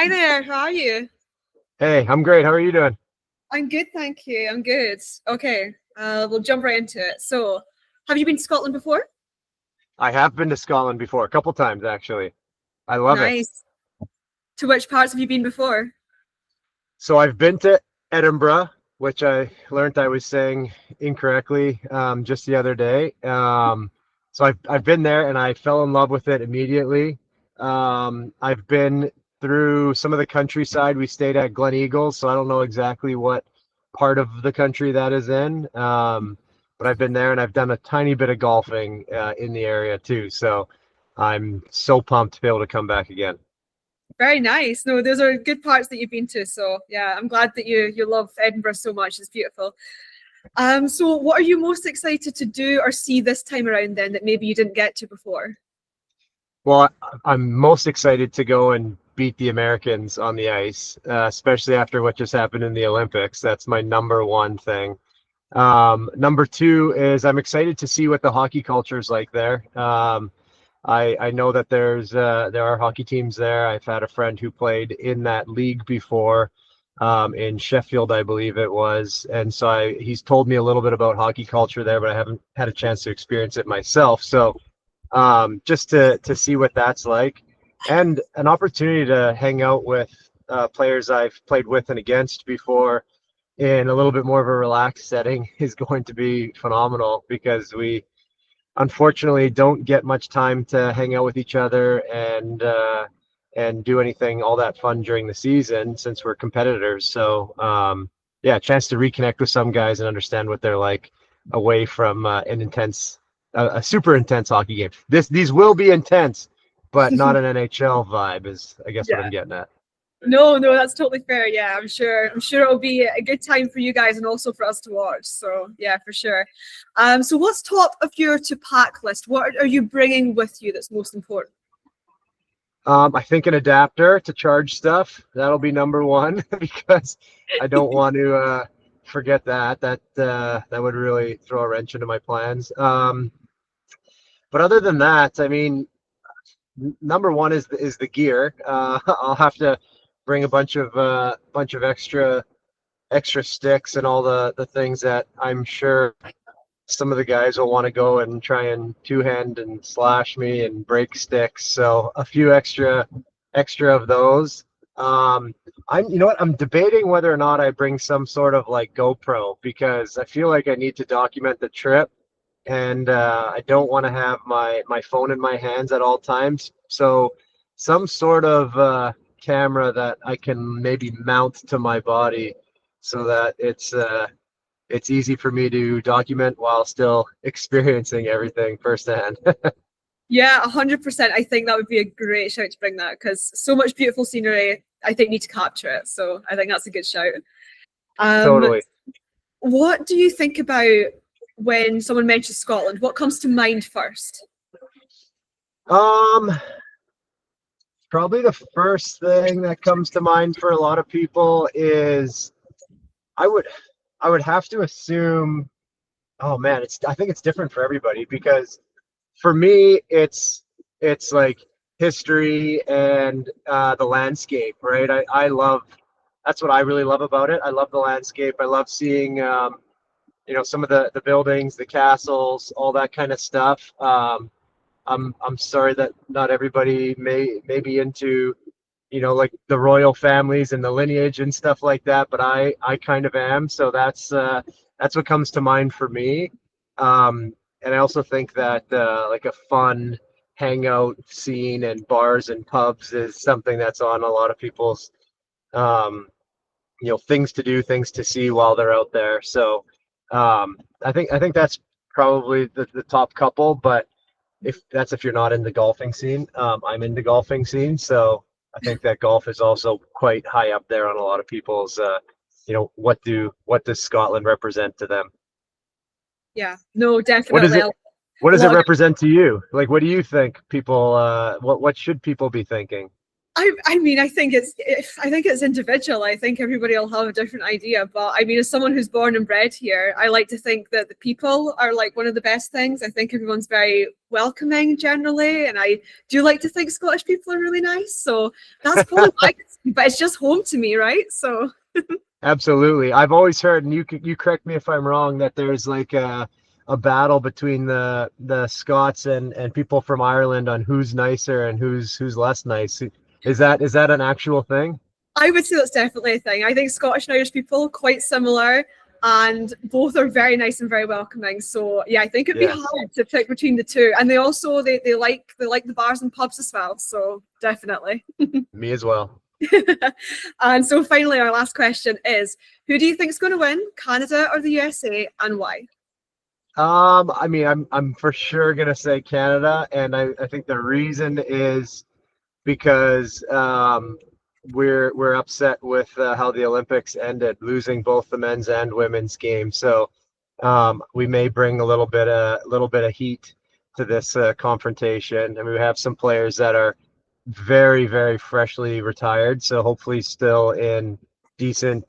Hi there, how are you? Hey, I'm great. How are you doing? I'm good, thank you. I'm good. Okay, we'll jump right into it. So, have you been to Scotland before? I have been to Scotland before, a couple times actually. I love it. Nice. To which parts have you been before? So I've been to Edinburgh, which I learned I was saying incorrectly just the other day. So I've been there and I fell in love with it immediately. I've been through some of the countryside. We stayed at Glen Eagles, so I don't know exactly what part of the country that is in. But I've been there and I've done a tiny bit of golfing in the area too. So I'm so pumped to be able to come back again. Very nice. No, those are good parts that you've been to. So, yeah, I'm glad that you love Edinburgh so much. It's beautiful. So what are you most excited to do or see this time around then that maybe you didn't get to before? Well, I'm most excited to go and beat the Americans on the ice, especially after what just happened in the Olympics. That's my number one thing. Number two is I'm excited to see what the hockey culture is like there. I know that there are hockey teams there. I've had a friend who played in that league before, in Sheffield, I believe it was, and so he's told me a little bit about hockey culture there, but I haven't had a chance to experience it myself. So just to see what that's like, and an opportunity to hang out with players I've played with and against before in a little bit more of a relaxed setting is going to be phenomenal because we unfortunately don't get much time to hang out with each other and do anything all that fun during the season since we're competitors. So yeah, a chance to reconnect with some guys and understand what they're like away from a super intense hockey game. These will be intense, but not an NHL vibe is I guess what Yeah. I'm getting at. No, that's totally fair. Yeah, I'm sure it'll be a good time for you guys and also for us to watch. So yeah, for sure. So what's top of your to pack list? What are you bringing with you that's most important? I think an adapter to charge stuff. That'll be number one because I don't want to forget that. That would really throw a wrench into my plans. But other than that, I mean, number one is the gear. I'll have to bring a bunch of extra sticks and all the things that I'm sure some of the guys will want to go and try and two-hand and slash me and break sticks. So a few extra of those. Um, you know what? I'm debating whether or not I bring some sort of like GoPro because I feel like I need to document the trip, and I don't want to have my phone in my hands at all times. So some sort of camera that I can maybe mount to my body so that it's easy for me to document while still experiencing everything firsthand. Yeah, 100%. I think that would be a great shout to bring that because so much beautiful scenery. I think need to capture it. So I think that's a good shout. Um, Totally. what do you think about when someone mentions Scotland? What comes to mind first? Um, Probably the first thing that comes to mind for a lot of people is I would I would have to assume, oh man, I think it's different for everybody because for me it's like history and the landscape, right? I love that's what I really love about it. I love the landscape. I love seeing some of the buildings, the castles, all that kind of stuff. I'm sorry that not everybody may be into like the royal families and the lineage and stuff like that, but I kind of am. So that's what comes to mind for me. And I also think that like a fun hangout scene and bars and pubs is something that's on a lot of people's um, things to do, things to see while they're out there. So I think that's probably the top couple, but if you're not in the golfing scene, I'm in the golfing scene, so I think that golf is also quite high up there on a lot of people's. What does Scotland represent to them? Yeah, no, What does definitely. it A What does it lot of represent to you? Like, what do you think people? What should people be thinking? I mean, I think it's individual. I think everybody will have a different idea. But I mean, as someone who's born and bred here, I like to think that the people are like one of the best things. I think everyone's very welcoming generally, and I do like to think Scottish people are really nice. So that's probably why. But it's just home to me, right? So. Absolutely. I've always heard, and you correct me if I'm wrong, that there's like a battle between the Scots and people from Ireland on who's nicer and who's less nice. Is that an actual thing? I would say that's definitely a thing. I think Scottish and Irish people quite similar, and both are very nice and very welcoming. So yeah, I think it'd be hard to pick between the two. And they also they like the bars and pubs as well. So definitely. Me as well. And so finally, our last question is: who do you think is going to win, Canada or the USA, and why? I mean, I'm for sure gonna say Canada, and I think the reason is because we're upset with how the Olympics ended, losing both the men's and women's game. So we may bring a little bit of heat to this confrontation. I mean, we have some players that are very, very freshly retired, so hopefully still in decent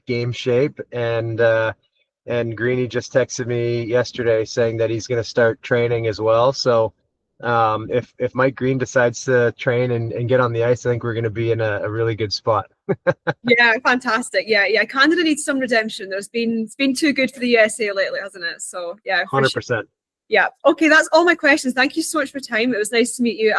game shape. And Greeny just texted me yesterday saying that he's going to start training as well. So if Mike Green decides to train and get on the ice, I think we're going to be in a really good spot. Yeah, fantastic. Yeah. Canada needs some redemption. It's been too good for the USA lately, hasn't it? So yeah, 100%. Yeah. Okay, that's all my questions. Thank you so much for your time. It was nice to meet you.